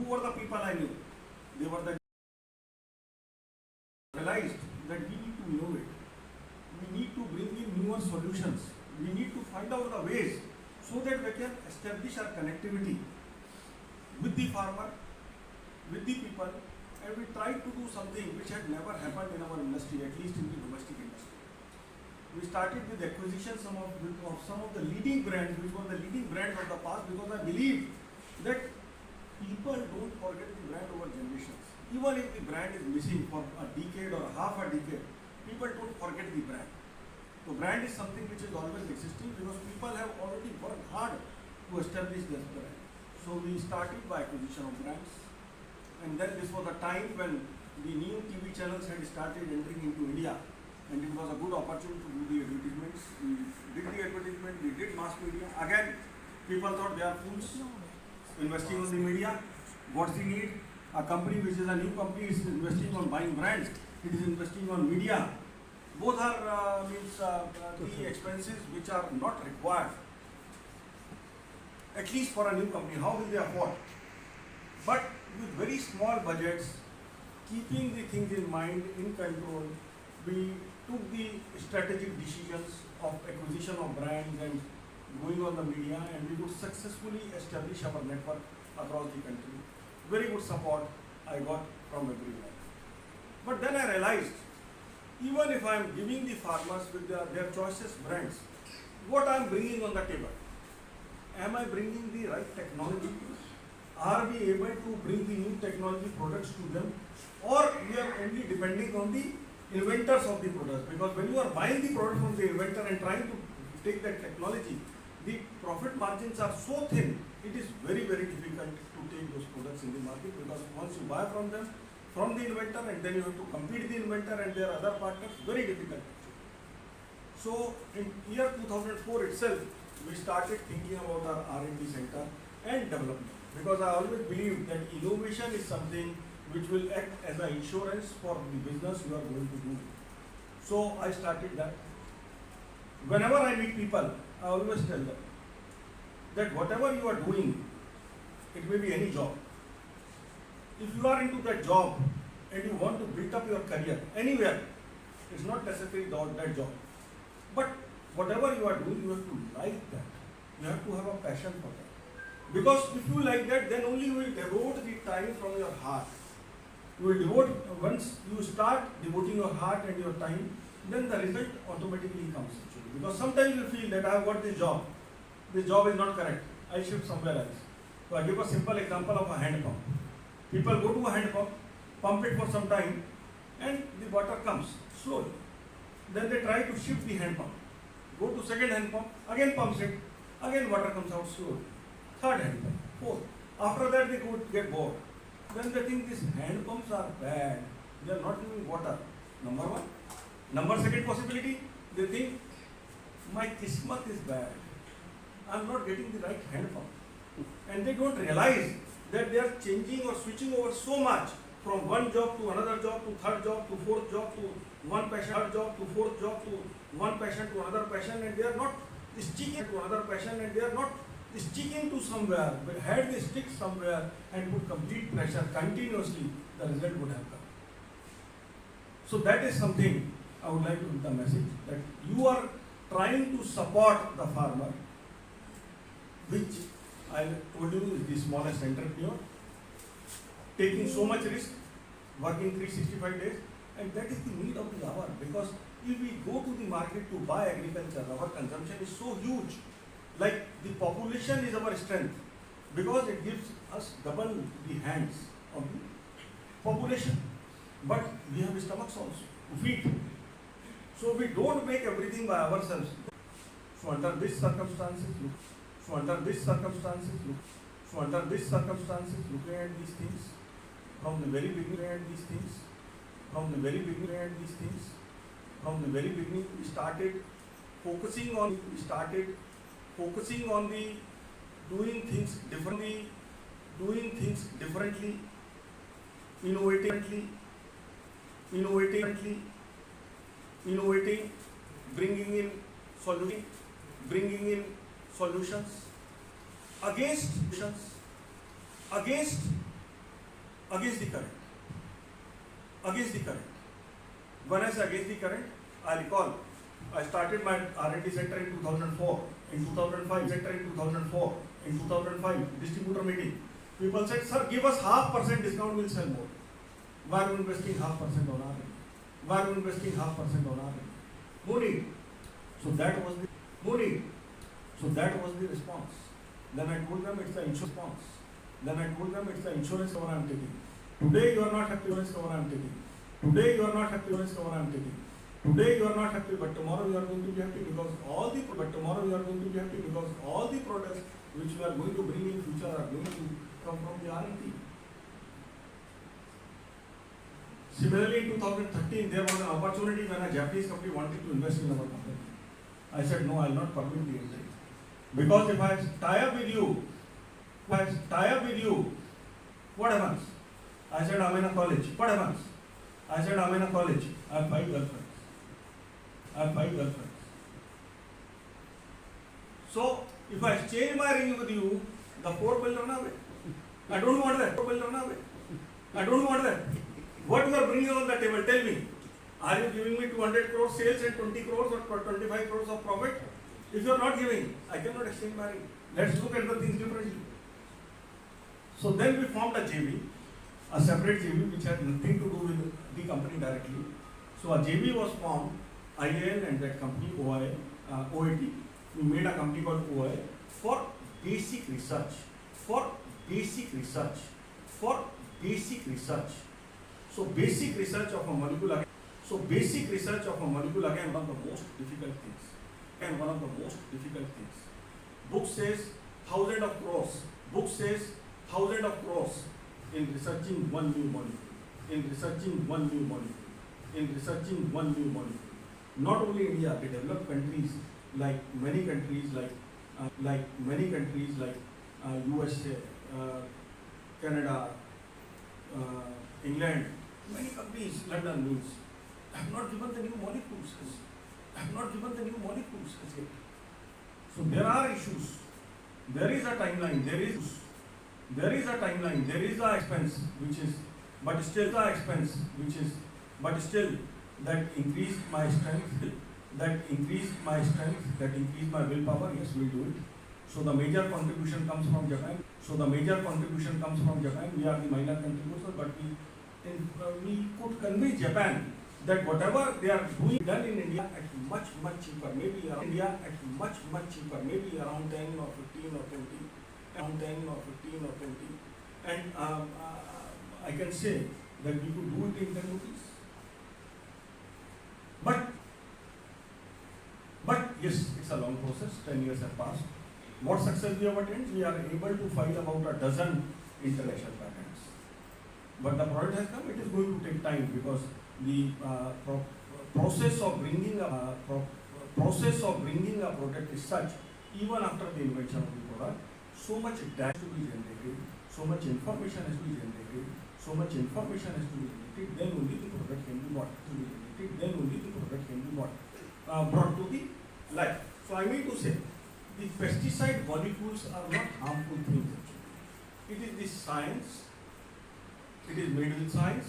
who were the people I knew? They were the realized that we need to innovate. We need to bring in newer solutions. We need to find out the ways so that we can establish our connectivity with the farmer, with the people, and we tried to do something which had never happened in our industry, at least in the domestic industry. We started with acquisition of some of the leading brands, which were the leading brands of the past, because I believe that people don't forget the brand over generations. Even if the brand is missing for a decade or half a decade, people don't forget the brand. The brand is something which is always existing because people have already worked hard to establish this brand. So we started by acquisition of brands, and then this was the time when the new TV channels had started entering into India, and it was a good opportunity to do the advertisements. We did the advertisement, we did mass media. Again, people thought they are fools investing on the media. What's the need? A company which is a new company is investing on buying brands. It is investing on media. Both are the expenses which are not required, at least for a new company. How will they afford? But with very small budgets, keeping the things in mind, in control, we took the strategic decisions of acquisition of brands and going on the media, and we could successfully establish our network across the country. Very good support I got from everyone. But then I realized, even if I am giving the farmers with their choicest brands, what I am bringing on the table? Am I bringing the right technology? Are we able to bring the new technology products to them? Or we are only depending on the inventors of the products? Because when you are buying the product from the inventor and trying to take that technology, the profit margins are so thin, it is very, very difficult to take those products in the market, because once you buy from them, from the inventor, and then you have to compete the inventor and their other partners, very difficult. So in year 2004 itself, we started thinking about our R&D center and development, because I always believe that innovation is something which will act as an insurance for the business you are going to do. So I started that. Whenever I meet people, I always tell them that whatever you are doing, it may be any job. If you are into that job and you want to build up your career anywhere, it's not necessarily that job. But whatever you are doing, you have to like that. You have to have a passion for that. Because if you like that, then only you will devote the time from your heart. You will devote, once you start devoting your heart and your time, then the result automatically comes actually. Because sometimes you feel that I have got this job is not correct, I shift somewhere else. So I give a simple example of a hand pump. People go to a hand pump it for some time, and the water comes slowly. Then they try to shift the hand pump. Go to second hand pump, again pumps it, again water comes out slowly. Third hand pump, fourth. After that they could get bored. Then they think these hand pumps are bad, they are not giving water. Number one. Second possibility, they think my kismat is bad. I am not getting the right hand pump. And they don't realize that they are changing or switching over so much from one job to another job to third job to fourth job to one passion, third job to fourth job to one passion to another passion, and they are not sticking to another passion, and they are not sticking to somewhere. But had they stick somewhere and put complete pressure continuously, the result would have come. So that is something I would like to give the message, that you are trying to support the farmer, which I told you is the smallest entrepreneur, taking so much risk, working 365 days, and that is the need of the hour. Because if we go to the market to buy agriculture, our consumption is so huge. Like the population is our strength, because it gives us double the hands of the population. But we have stomachs also to feed. So we don't make everything by ourselves. So under these circumstances, looking at these things, from the very beginning, we started focusing on the doing things differently, innovating, bringing in solutions against against the current. Against the current. When I say against the current, I recall I started my R&D center in 2004. In 2005, center in 2004. In 2005, distributor meeting. People said, sir, give us 0.5% discount, we'll sell more. Why are we investing 0.5% on R&D? Why are we investing 0.5% on R&D? No need. So that was the no need. So that was the response. Then I told them it's the insurance. Then I told them it's the insurance cover I'm taking. Today you are not happy with cover I'm taking. Today you are not happy with cover I'm taking. Today you are not happy, but tomorrow you are going to be happy because all the products which we are going to bring in future are going to come from the R&D. Similarly, in 2013, there was an opportunity when a Japanese company wanted to invest in our company. I said, no, I will not permit the entry. Because if I tie up with you, what happens? I said, I'm in a college. What happens? I said, I'm in a college. I have 5 girlfriends. So, if I exchange my ring with you, the 4 will run away. I don't want that. What you are bringing on the table, tell me. Are you giving me 200 crores sales and 20 crores or 25 crores of profit? If you are not giving, I cannot exchange my ring. Let's look at the things differently. So then we formed a JV, a separate JV which had nothing to do with the company directly. So a JV was formed, IIL and that company, OIT. We made a company called OIL for basic research. So basic research of a molecule again. Again one of the most difficult things. Book says thousands of crores in researching one new molecule. Not only India, the developed countries like many countries like USA, Canada, England, many countries, London means, have not given the new molecules as yet. So there are issues. There is a timeline. There is a expense but still that increased my strength, that increased my willpower. Yes, we'll do it. So the major contribution comes from Japan. We are the minor contributor, but we could convince Japan that whatever they are doing done in India at much cheaper, maybe around 10 or 15 or 20, and I can say that we could do it in 10 rupees. But yes, it's a long process. 10 years have passed. What success we have attained? We are able to file about a dozen intellectual patents. But the product has come. It is going to take time because the process of bringing a product is such. Even after the invention of the product, so much data to be generated, so much information has to be generated. Then only the product can be brought to the life. So I mean to say, the pesticide molecules are not harmful things actually. It is the science. It is made with science.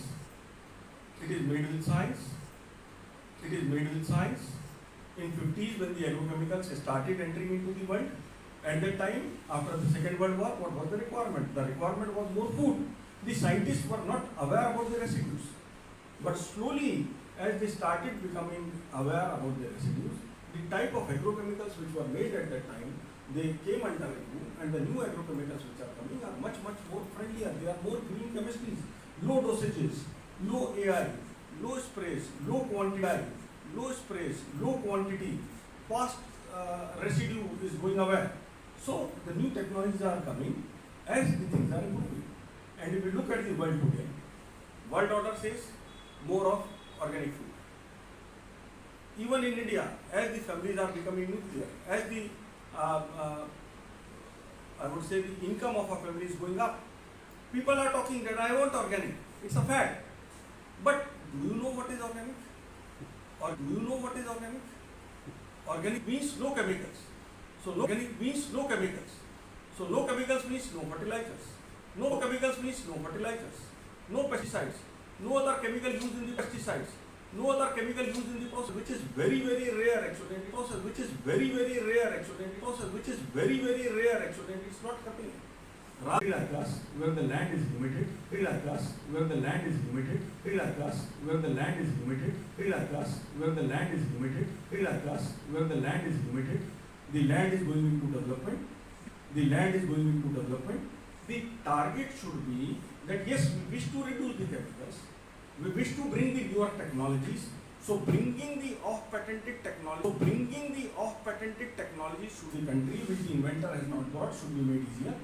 In 50s, when the agrochemicals started entering into the world, at that time, after the Second World War, what was the requirement? The requirement was more food. The scientists were not aware about the residues. But slowly, as they started becoming aware about the residues, the type of agrochemicals which were made at that time, they came under review, and the new agrochemicals which are coming are much more friendlier. They are more green chemistries, low dosages, low AI, low sprays, low quantity, fast residue is going away. So the new technologies are coming as the things are improving. And if you look at the world today, world order says more of organic food. Even in India, as the families are becoming nuclear, as the I would say the income of a family is going up, people are talking that I want organic. It's a fact. But do you know what is organic? Organic means no chemicals. So low chemicals means no fertilizers. no pesticides, no other chemical used in the pesticides, no other chemical used in the process, which is very rare actually. Process which is very rare actually. Process which is very rare actually. It's not happening. Class where the land is limited, class where the land is limited, class where the land is limited, class where the land is limited, class where the land is limited, the land is going into development, the land is going into development. The target should be that yes, we wish to reduce the chemicals, we wish to bring the newer technologies. So bringing the off-patented technology, to the country which the inventor has not got should be made easier.